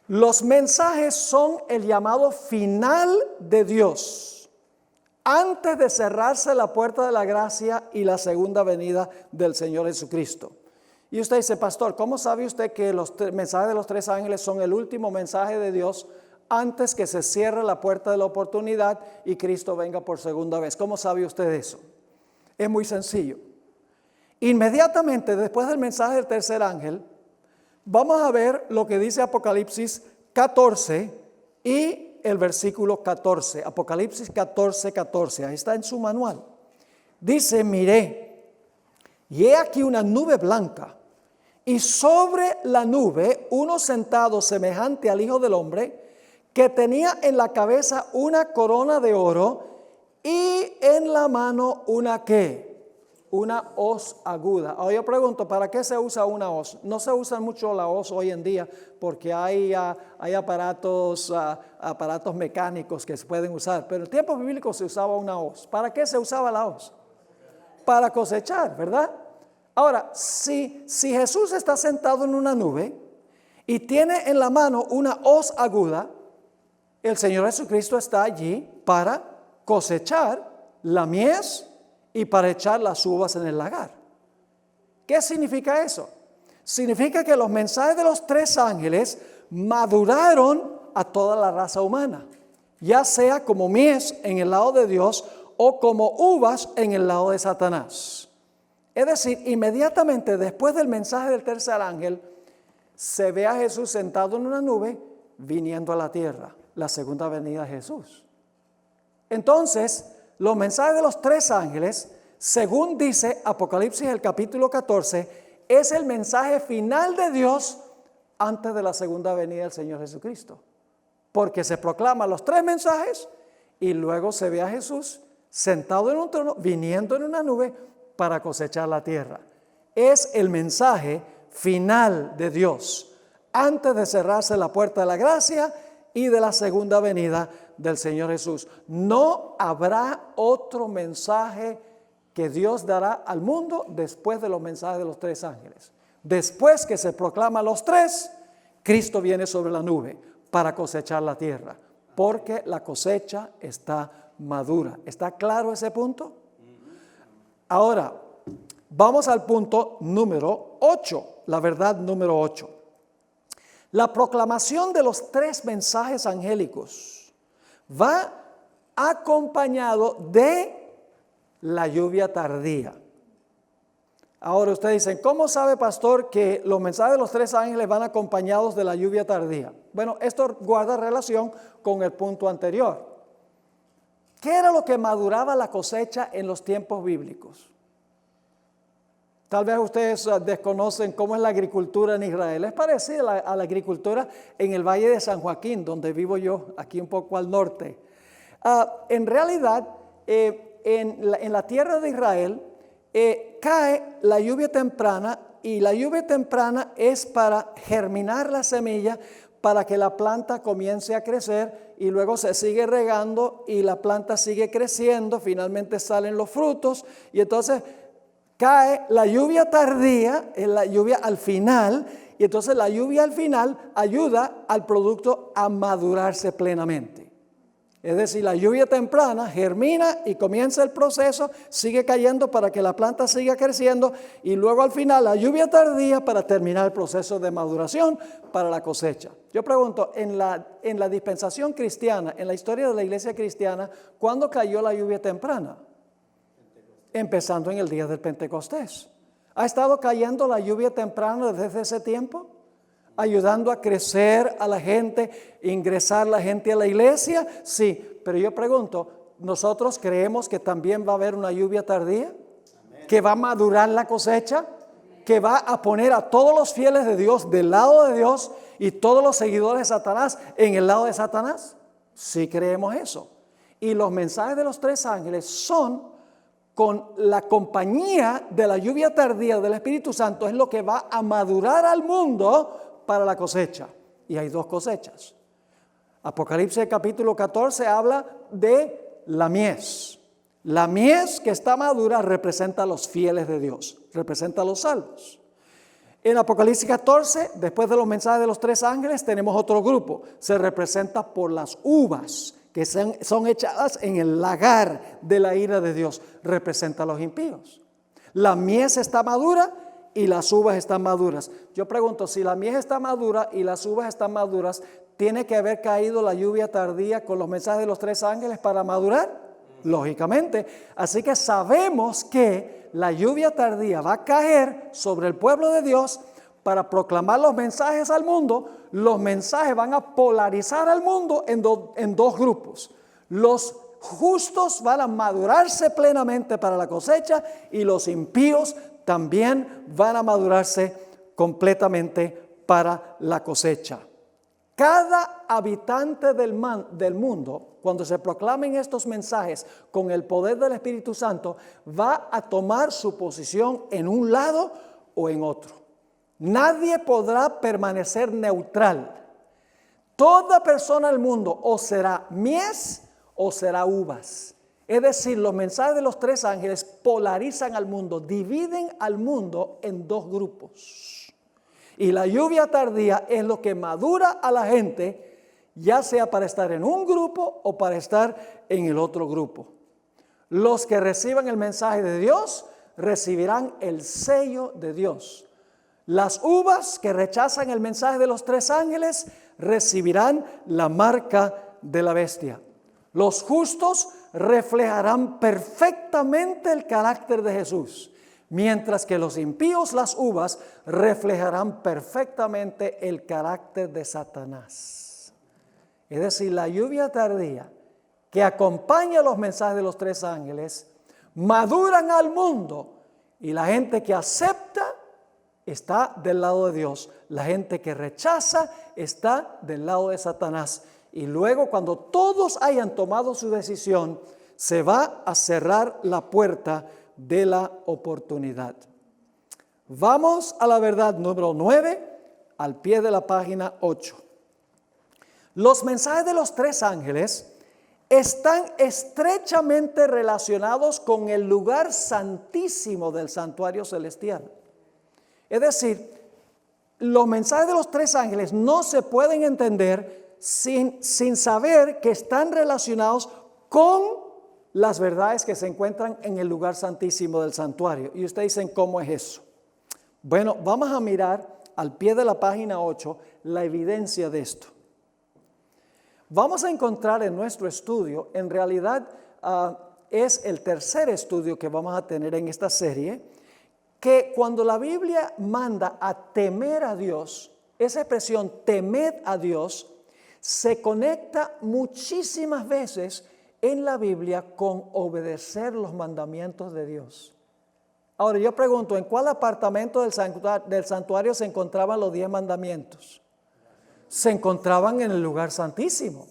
Los mensajes son el llamado final de Dios antes de cerrarse la puerta de la gracia y la segunda venida del Señor Jesucristo. Y usted dice, pastor, ¿cómo sabe usted que los mensajes de los 3 ángeles son el último mensaje de Dios antes que se cierre la puerta de la oportunidad y Cristo venga por segunda vez? ¿Cómo sabe usted eso? Es muy sencillo. Inmediatamente después del mensaje del tercer ángel, vamos a ver lo que dice Apocalipsis 14 y el versículo 14. Apocalipsis 14, 14. Ahí está en su manual. Dice, miré, y he aquí una nube blanca, y sobre la nube uno sentado semejante al Hijo del Hombre, que tenía en la cabeza una corona de oro y en la mano una ¿qué? Una hoz aguda. Ahora yo pregunto, ¿para qué se usa una hoz? No se usa mucho la hoz hoy en día porque hay aparatos mecánicos que se pueden usar, pero en el tiempo bíblico se usaba una hoz. ¿Para qué se usaba la hoz? Para cosechar, ¿verdad? Ahora, si Jesús está sentado en una nube y tiene en la mano una hoz aguda, el Señor Jesucristo está allí para cosechar la mies y para echar las uvas en el lagar. ¿Qué significa eso? Significa que los mensajes de los 3 ángeles maduraron a toda la raza humana, ya sea como mies en el lado de Dios o como uvas en el lado de Satanás. Es decir, inmediatamente después del mensaje del tercer ángel, se ve a Jesús sentado en una nube viniendo a la tierra, la segunda venida de Jesús. Entonces, los mensajes de los 3 ángeles, según dice Apocalipsis el capítulo 14, es el mensaje final de Dios antes de la segunda venida del Señor Jesucristo. Porque se proclaman los 3 mensajes y luego se ve a Jesús sentado en un trono, viniendo en una nube para cosechar la tierra. Es el mensaje final de Dios antes de cerrarse la puerta de la gracia y de la segunda venida del Señor Jesús. No habrá otro mensaje que Dios dará al mundo después de los mensajes de los 3 ángeles. Después que se proclaman los 3, Cristo viene sobre la nube para cosechar la tierra, porque la cosecha está madura. ¿Está claro ese punto? Ahora, vamos al punto número 8, la verdad número 8. La proclamación de los 3 mensajes angélicos va acompañado de la lluvia tardía. Ahora ustedes dicen, ¿cómo sabe, pastor, que los mensajes de los 3 ángeles van acompañados de la lluvia tardía? Bueno, esto guarda relación con el punto anterior. ¿Qué era lo que maduraba la cosecha en los tiempos bíblicos? Tal vez ustedes desconocen cómo es la agricultura en Israel. Es parecida a la agricultura en el Valle de San Joaquín, donde vivo yo, aquí un poco al norte. En realidad, en la tierra de Israel, cae la lluvia temprana, y la lluvia temprana es para germinar la semilla, para que la planta comience a crecer, y luego se sigue regando y la planta sigue creciendo, finalmente salen los frutos, y entonces cae la lluvia tardía, la lluvia al final, y entonces la lluvia al final ayuda al producto a madurarse plenamente. Es decir, la lluvia temprana germina y comienza el proceso, sigue cayendo para que la planta siga creciendo, y luego al final la lluvia tardía para terminar el proceso de maduración para la cosecha. Yo pregunto, en la dispensación cristiana, en la historia de la iglesia cristiana, ¿cuándo cayó la lluvia temprana? Empezando en el día del Pentecostés. ¿Ha estado cayendo la lluvia temprana desde ese tiempo? Ayudando a crecer a la gente, ingresar la gente a la iglesia, sí, pero yo pregunto, ¿nosotros creemos que también va a haber una lluvia tardía? ¿Que va a madurar la cosecha? ¿Que va a poner a todos los fieles de Dios del lado de Dios y todos los seguidores de Satanás en el lado de Satanás? Sí creemos eso. Y los mensajes de los 3 ángeles son con la compañía de la lluvia tardía del Espíritu Santo, es lo que va a madurar al mundo para la cosecha. Y hay 2 cosechas. Apocalipsis capítulo 14 habla de la mies. La mies que está madura representa a los fieles de Dios, representa a los salvos. En Apocalipsis 14, después de los mensajes de los 3 ángeles, tenemos otro grupo. Se representa por las uvas que son echadas en el lagar de la ira de Dios. Representa a los impíos. La mies está madura y las uvas están maduras. Yo pregunto, si la mies está madura y las uvas están maduras, ¿tiene que haber caído la lluvia tardía con los mensajes de los 3 ángeles para madurar? Lógicamente. Así que sabemos que la lluvia tardía va a caer sobre el pueblo de Dios para proclamar los mensajes al mundo. Los mensajes van a polarizar al mundo en 2 grupos. Los justos van a madurarse plenamente para la cosecha, y los impíos también van a madurarse completamente para la cosecha. Cada habitante del mundo, cuando se proclamen estos mensajes con el poder del Espíritu Santo, va a tomar su posición en un lado o en otro. Nadie podrá permanecer neutral. Toda persona del mundo o será mies o será uvas. Es decir, los mensajes de los tres ángeles polarizan al mundo, dividen al mundo en dos grupos. Y la lluvia tardía es lo que madura a la gente, ya sea para estar en un grupo o para estar en el otro grupo. Los que reciban el mensaje de Dios recibirán el sello de Dios. Las uvas que rechazan el mensaje de los tres ángeles recibirán la marca de la bestia. Los justos reflejarán perfectamente el carácter de Jesús, mientras que los impíos, las uvas, reflejarán perfectamente el carácter de Satanás. Es decir, la lluvia tardía que acompaña los mensajes de los tres ángeles maduran al mundo, y la gente que acepta está del lado de Dios, la gente que rechaza está del lado de Satanás. Y luego, cuando todos hayan tomado su decisión, se va a cerrar la puerta de la oportunidad. Vamos a la verdad número 9, al pie de la página 8. Los mensajes de los tres ángeles están estrechamente relacionados con el lugar santísimo del santuario celestial. Es decir, los mensajes de los tres ángeles no se pueden entender sin saber que están relacionados con las verdades que se encuentran en el lugar santísimo del santuario. Y ustedes dicen, ¿cómo es eso? Bueno, vamos a mirar al pie de la página 8 la evidencia de esto. Vamos a encontrar en nuestro estudio, en realidad es el tercer estudio que vamos a tener en esta serie, que cuando la Biblia manda a temer a Dios, esa expresión temed a Dios, se conecta muchísimas veces en la Biblia con obedecer los mandamientos de Dios. Ahora yo pregunto, ¿en cuál apartamento del santuario se encontraban los 10 mandamientos? Se encontraban en el lugar santísimo.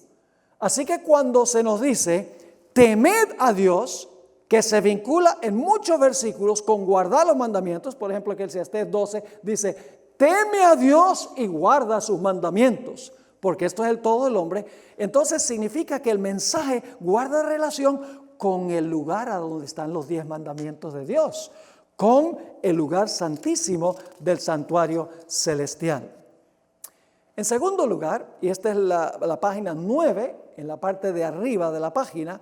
Así que cuando se nos dice, temed a Dios, que se vincula en muchos versículos con guardar los mandamientos, por ejemplo, Eclesiastés 12 dice, teme a Dios y guarda sus mandamientos, porque esto es el todo del hombre. Entonces significa que el mensaje guarda relación con el lugar a donde están los 10 mandamientos de Dios, con el lugar santísimo del santuario celestial. En segundo lugar, y esta es la página 9, en la parte de arriba de la página,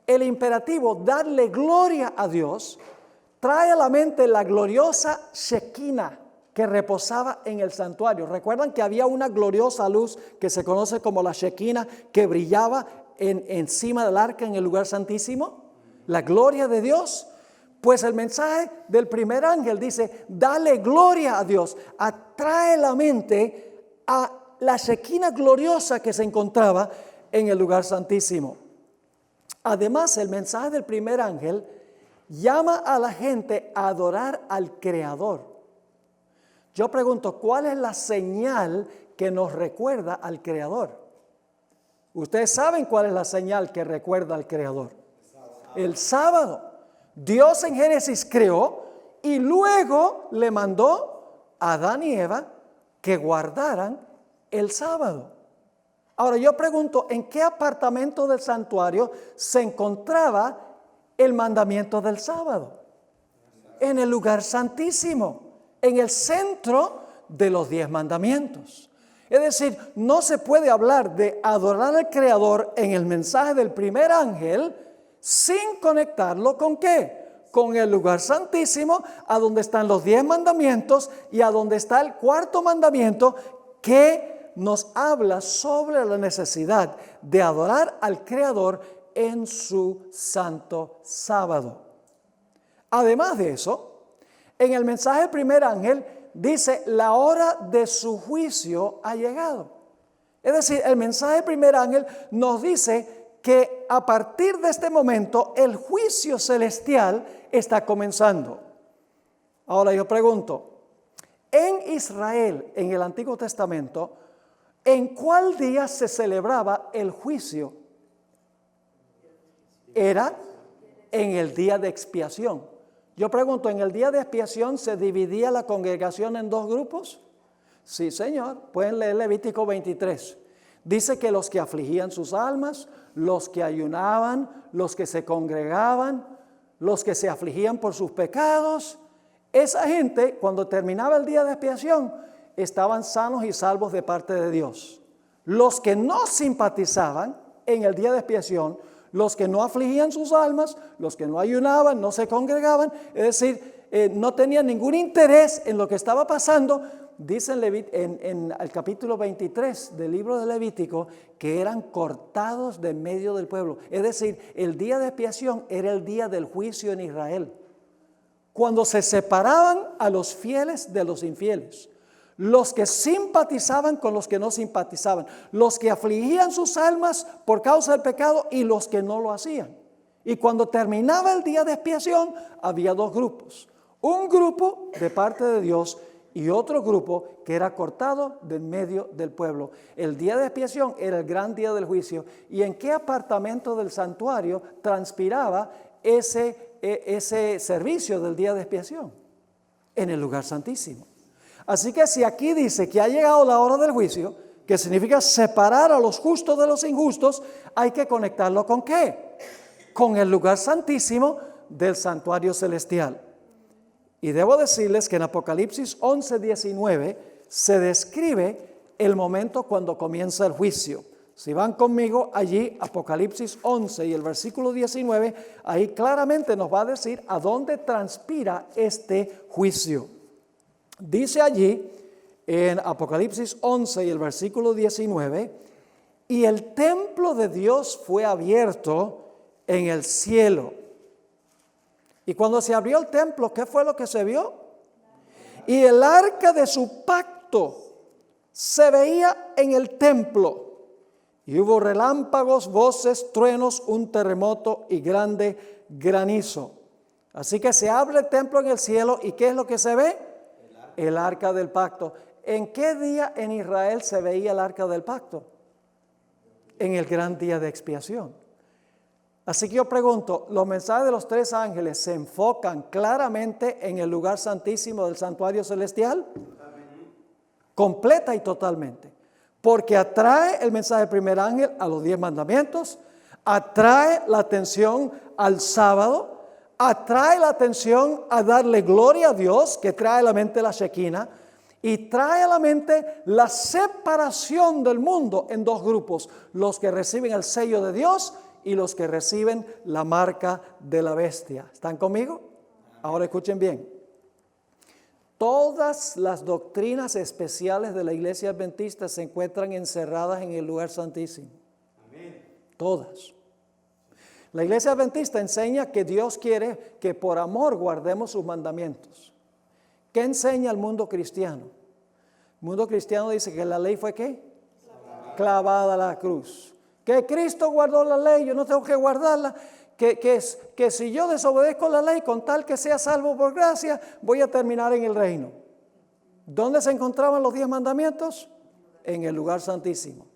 el imperativo darle gloria a Dios trae a la mente la gloriosa Shekinah que reposaba en el santuario. ¿Recuerdan que había una gloriosa luz que se conoce como la Shekinah que brillaba encima del arca en el lugar santísimo? La gloria de Dios. Pues el mensaje del primer ángel dice, dale gloria a Dios. Atrae la mente a la Shekinah gloriosa que se encontraba en el lugar santísimo. Además, el mensaje del primer ángel llama a la gente a adorar al Creador. Yo pregunto, ¿cuál es la señal que nos recuerda al Creador? Ustedes saben cuál es la señal que recuerda al Creador. El sábado. Dios en Génesis creó y luego le mandó a Adán y Eva que guardaran el sábado. Ahora yo pregunto, ¿en qué apartamento del santuario se encontraba el mandamiento del sábado? En el lugar santísimo, en el centro de los 10 mandamientos. Es decir, no se puede hablar de adorar al Creador en el mensaje del primer ángel sin conectarlo ¿con qué? Con el lugar santísimo, a donde están los 10 mandamientos y a donde está el cuarto mandamiento que nos habla sobre la necesidad de adorar al Creador en su santo sábado. Además de eso, en el mensaje del primer ángel dice, la hora de su juicio ha llegado. Es decir, el mensaje del primer ángel nos dice que a partir de este momento el juicio celestial está comenzando. Ahora yo pregunto, en Israel, en el Antiguo Testamento, ¿en cuál día se celebraba el juicio? Era en el día de expiación. Yo pregunto, ¿en el día de expiación se dividía la congregación en 2 grupos? Sí, señor. Pueden leer Levítico 23. Dice que los que afligían sus almas, los que ayunaban, los que se congregaban, los que se afligían por sus pecados, esa gente, cuando terminaba el día de expiación, estaban sanos y salvos de parte de Dios. Los que no simpatizaban en el día de expiación, los que no afligían sus almas, los que no ayunaban, no se congregaban, es decir, no tenían ningún interés en lo que estaba pasando, dice en el capítulo 23 del libro de Levítico que eran cortados de medio del pueblo. Es decir, el día de expiación era el día del juicio en Israel, cuando se separaban a los fieles de los infieles, los que simpatizaban con los que no simpatizaban, los que afligían sus almas por causa del pecado y los que no lo hacían. Y cuando terminaba el día de expiación, había dos grupos. Un grupo de parte de Dios y otro grupo que era cortado del medio del pueblo. El día de expiación era el gran día del juicio. ¿Y en qué apartamento del santuario transpiraba ese servicio del día de expiación? En el lugar santísimo. Así que si aquí dice que ha llegado la hora del juicio, que significa separar a los justos de los injustos, hay que conectarlo ¿con qué? Con el lugar santísimo del santuario celestial. Y debo decirles que en Apocalipsis 11:19 se describe el momento cuando comienza el juicio. Si van conmigo allí, Apocalipsis 11 y el versículo 19, ahí claramente nos va a decir a dónde transpira este juicio. Dice allí en Apocalipsis 11 y el versículo 19, y el templo de Dios fue abierto en el cielo. Y cuando se abrió el templo, ¿qué fue lo que se vio? Y el arca de su pacto se veía en el templo. Y hubo relámpagos, voces, truenos, un terremoto y grande granizo. Así que se abre el templo en el cielo. ¿Y qué es lo que se ve? El arca del pacto. ¿En qué día en Israel se veía el arca del pacto? En el gran día de expiación. Así que yo pregunto, ¿los mensajes de los tres ángeles se enfocan claramente en el lugar santísimo del santuario celestial? Completa y totalmente. Porque atrae el mensaje del primer ángel a los 10 mandamientos, atrae la atención al sábado, atrae la atención a darle gloria a Dios, que trae a la mente la Shekinah, y trae a la mente la separación del mundo en dos grupos, los que reciben el sello de Dios y los que reciben la marca de la bestia. ¿Están conmigo? Ahora escuchen bien. Todas las doctrinas especiales de la iglesia adventista se encuentran encerradas en el lugar santísimo. Amén. Todas. La iglesia adventista enseña que Dios quiere que por amor guardemos sus mandamientos. ¿Qué enseña el mundo cristiano? El mundo cristiano dice que la ley fue ¿qué? Clavada a la cruz. Que Cristo guardó la ley, yo no tengo que guardarla. Que si yo desobedezco la ley con tal que sea salvo por gracia, voy a terminar en el reino. ¿Dónde se encontraban los 10 mandamientos? En el lugar santísimo.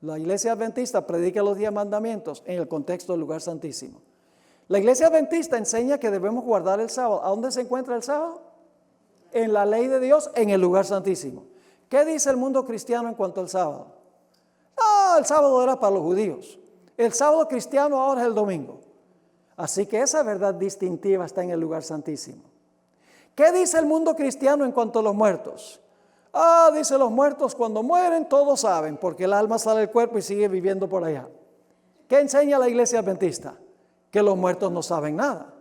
La iglesia adventista predica los 10 mandamientos en el contexto del lugar santísimo. La iglesia adventista enseña que debemos guardar el sábado. ¿A dónde se encuentra el sábado? En la ley de Dios, en el lugar santísimo. ¿Qué dice el mundo cristiano en cuanto al sábado? El sábado era para los judíos. El sábado cristiano ahora es el domingo. Así que esa verdad distintiva está en el lugar santísimo. ¿Qué dice el mundo cristiano en cuanto a los muertos? Dice los muertos cuando mueren todos saben, porque el alma sale del cuerpo y sigue viviendo por allá. ¿Qué enseña la iglesia adventista? Que los muertos no saben nada.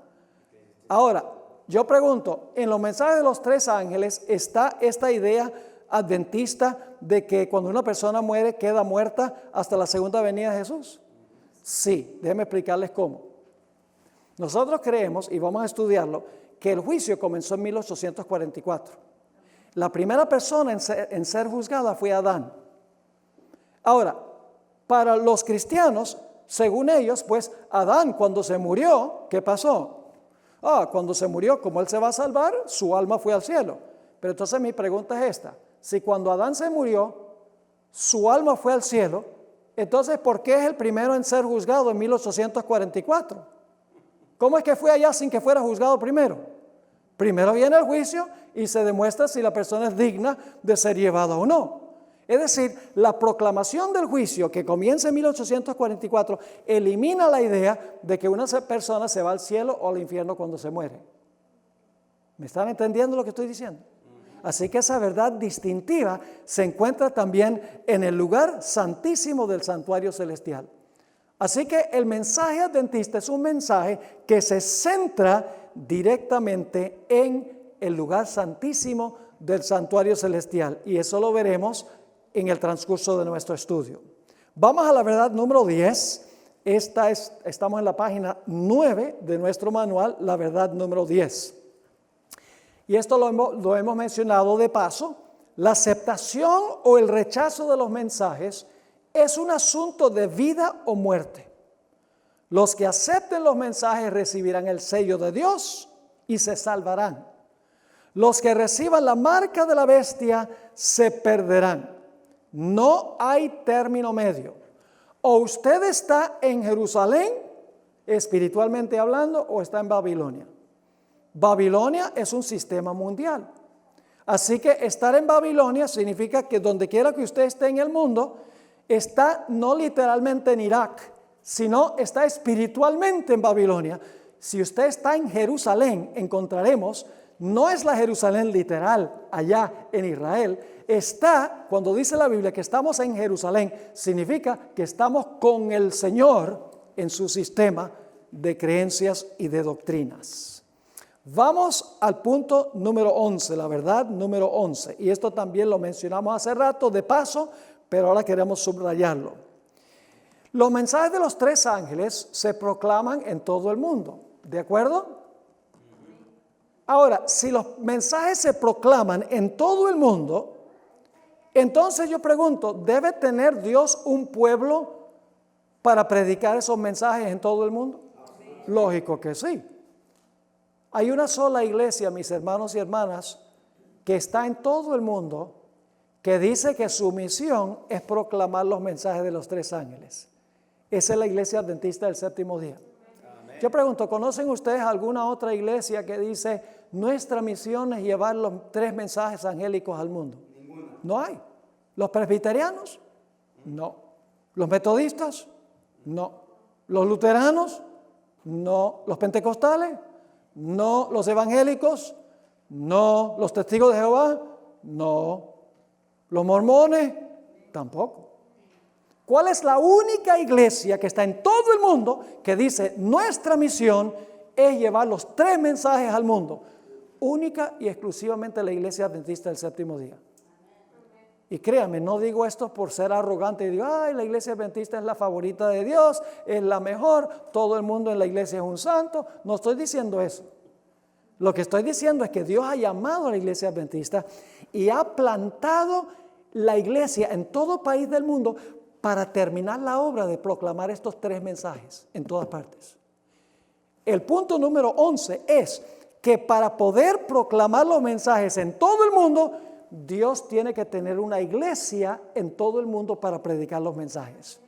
Ahora, yo pregunto, en los mensajes de los tres ángeles está esta idea adventista de que cuando una persona muere queda muerta hasta la segunda venida de Jesús. Sí, déjenme explicarles cómo. Nosotros creemos, y vamos a estudiarlo, que el juicio comenzó en 1844. La primera persona en ser juzgada fue Adán. Ahora, para los cristianos, según ellos, pues Adán cuando se murió, ¿qué pasó? Cuando se murió, como él se va a salvar, su alma fue al cielo. Pero entonces mi pregunta es esta: si cuando Adán se murió, su alma fue al cielo, entonces ¿por qué es el primero en ser juzgado en 1844? ¿Cómo es que fue allá sin que fuera juzgado primero? Primero viene el juicio y se demuestra si la persona es digna de ser llevada o no. Es decir, la proclamación del juicio que comienza en 1844 elimina la idea de que una persona se va al cielo o al infierno cuando se muere. ¿Me están entendiendo lo que estoy diciendo? Así que esa verdad distintiva se encuentra también en el lugar santísimo del santuario celestial. Así que el mensaje adventista es un mensaje que se centra directamente en el lugar santísimo del santuario celestial. Y eso lo veremos en el transcurso de nuestro estudio. Vamos a la verdad número 10. Estamos en la página 9 de nuestro manual, la verdad número 10. Y esto lo hemos mencionado de paso. La aceptación o el rechazo de los mensajes es un asunto de vida o muerte. Los que acepten los mensajes recibirán el sello de Dios y se salvarán. Los que reciban la marca de la bestia se perderán. No hay término medio. O usted está en Jerusalén, espiritualmente hablando, o está en Babilonia. Babilonia es un sistema mundial. Así que estar en Babilonia significa que donde quiera que usted esté en el mundo, está no literalmente en Irak, sino está espiritualmente en Babilonia. Si usted está en Jerusalén, encontraremos, no es la Jerusalén literal allá en Israel. Cuando dice la Biblia que estamos en Jerusalén, significa que estamos con el Señor en su sistema de creencias y de doctrinas. Vamos al punto número 11, la verdad número 11. Y esto también lo mencionamos hace rato de paso, pero ahora queremos subrayarlo. Los mensajes de los 3 ángeles se proclaman en todo el mundo, ¿de acuerdo? Ahora, si los mensajes se proclaman en todo el mundo, entonces yo pregunto, ¿debe tener Dios un pueblo para predicar esos mensajes en todo el mundo? Lógico que sí. Hay una sola iglesia, mis hermanos y hermanas, que está en todo el mundo, que dice que su misión es proclamar los mensajes de los 3 ángeles. Esa es la iglesia adventista del séptimo día. Amén. Yo pregunto, ¿conocen ustedes alguna otra iglesia que dice, nuestra misión es llevar los 3 mensajes angélicos al mundo? Ninguna. No hay. ¿Los presbiterianos? No. ¿Los metodistas? No. ¿Los luteranos? No. ¿Los pentecostales? No. ¿Los evangélicos? No. ¿Los testigos de Jehová? No. ¿Los mormones? Tampoco. ¿Cuál es la única iglesia que está en todo el mundo que dice nuestra misión es llevar los 3 mensajes al mundo? Única y exclusivamente la iglesia adventista del séptimo día. Y créanme, no digo esto por ser arrogante y digo, ay, la iglesia adventista es la favorita de Dios, es la mejor, todo el mundo en la iglesia es un santo. No estoy diciendo eso. Lo que estoy diciendo es que Dios ha llamado a la iglesia adventista y ha plantado la iglesia en todo país del mundo para terminar la obra de proclamar estos 3 mensajes en todas partes. El punto número 11 es que para poder proclamar los mensajes en todo el mundo, Dios tiene que tener una iglesia en todo el mundo para predicar los mensajes.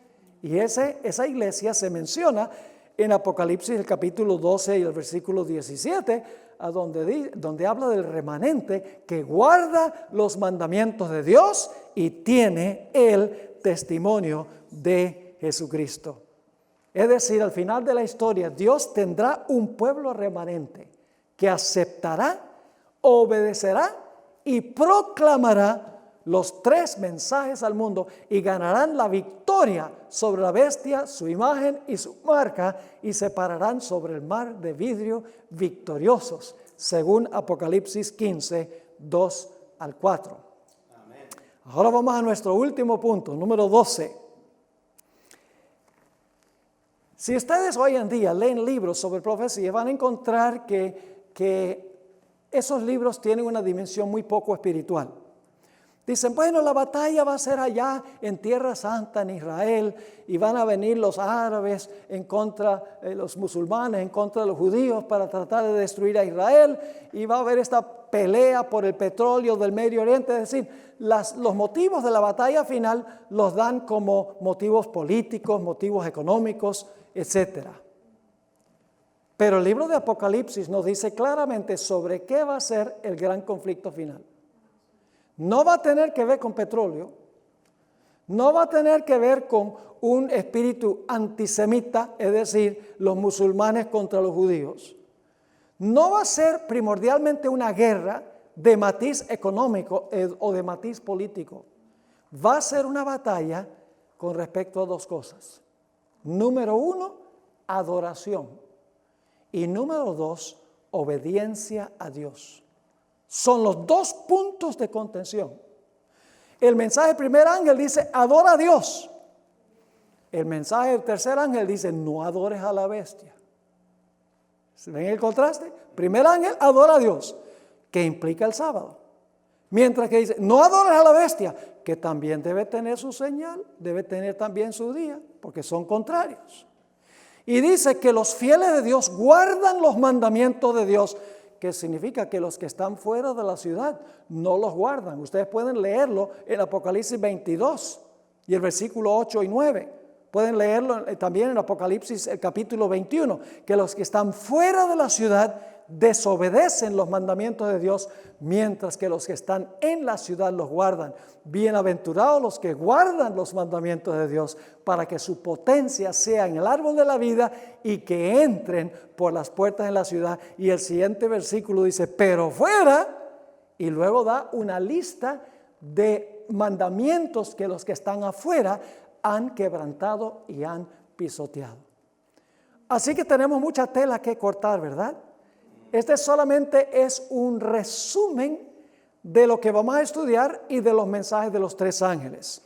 Y esa iglesia se menciona en Apocalipsis, el capítulo 12 y el versículo 17, donde habla del remanente que guarda los mandamientos de Dios y tiene el testimonio de Jesucristo. Es decir, al final de la historia, Dios tendrá un pueblo remanente que aceptará, obedecerá y proclamará los 3 mensajes al mundo y ganarán la victoria sobre la bestia, su imagen y su marca, y se pararán sobre el mar de vidrio victoriosos, según Apocalipsis 15, 2 al 4. Amén. Ahora vamos a nuestro último punto, número 12. Si ustedes hoy en día leen libros sobre profecía, van a encontrar que esos libros tienen una dimensión muy poco espiritual. Dicen, bueno, la batalla va a ser allá en Tierra Santa, en Israel, y van a venir los árabes en contra, los musulmanes en contra de los judíos para tratar de destruir a Israel, y va a haber esta pelea por el petróleo del Medio Oriente. Es decir, los motivos de la batalla final los dan como motivos políticos, motivos económicos, etc. Pero el libro de Apocalipsis nos dice claramente sobre qué va a ser el gran conflicto final. No va a tener que ver con petróleo, No va a tener que ver con un espíritu antisemita, es decir, los musulmanes contra los judíos. No va a ser primordialmente una guerra de matiz económico o de matiz político. Va a ser una batalla con respecto a dos cosas. Número 1, adoración. Y número 2, obediencia a Dios. Son los dos puntos de contención. El mensaje del primer ángel dice, adora a Dios. El mensaje del tercer ángel dice, no adores a la bestia. ¿Ven el contraste? Primer ángel, adora a Dios, que implica el sábado. Mientras que dice, no adores a la bestia, que también debe tener su señal, debe tener también su día, porque son contrarios. Y dice que los fieles de Dios guardan los mandamientos de Dios, que significa que los que están fuera de la ciudad no los guardan. Ustedes pueden leerlo en Apocalipsis 22 y el versículo 8 y 9. Pueden leerlo también en Apocalipsis el capítulo 21, que los que están fuera de la ciudad desobedecen los mandamientos de Dios, mientras que los que están en la ciudad los guardan. Bienaventurados los que guardan los mandamientos de Dios, para que su potencia sea en el árbol de la vida y que entren por las puertas de la ciudad. Y el siguiente versículo dice, pero fuera, y luego da una lista de mandamientos que los que están afuera han quebrantado y han pisoteado. Así que tenemos mucha tela que cortar, ¿verdad? Este solamente es un resumen de lo que vamos a estudiar y de los mensajes de los tres ángeles.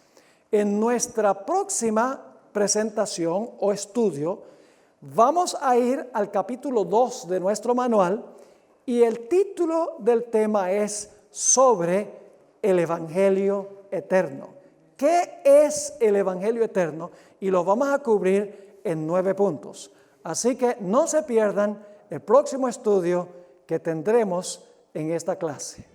En nuestra próxima presentación o estudio, vamos a ir al capítulo 2 de nuestro manual y el título del tema es sobre el Evangelio eterno. ¿Qué es el Evangelio eterno? Y lo vamos a cubrir en 9 puntos. Así que no se pierdan el próximo estudio que tendremos en esta clase.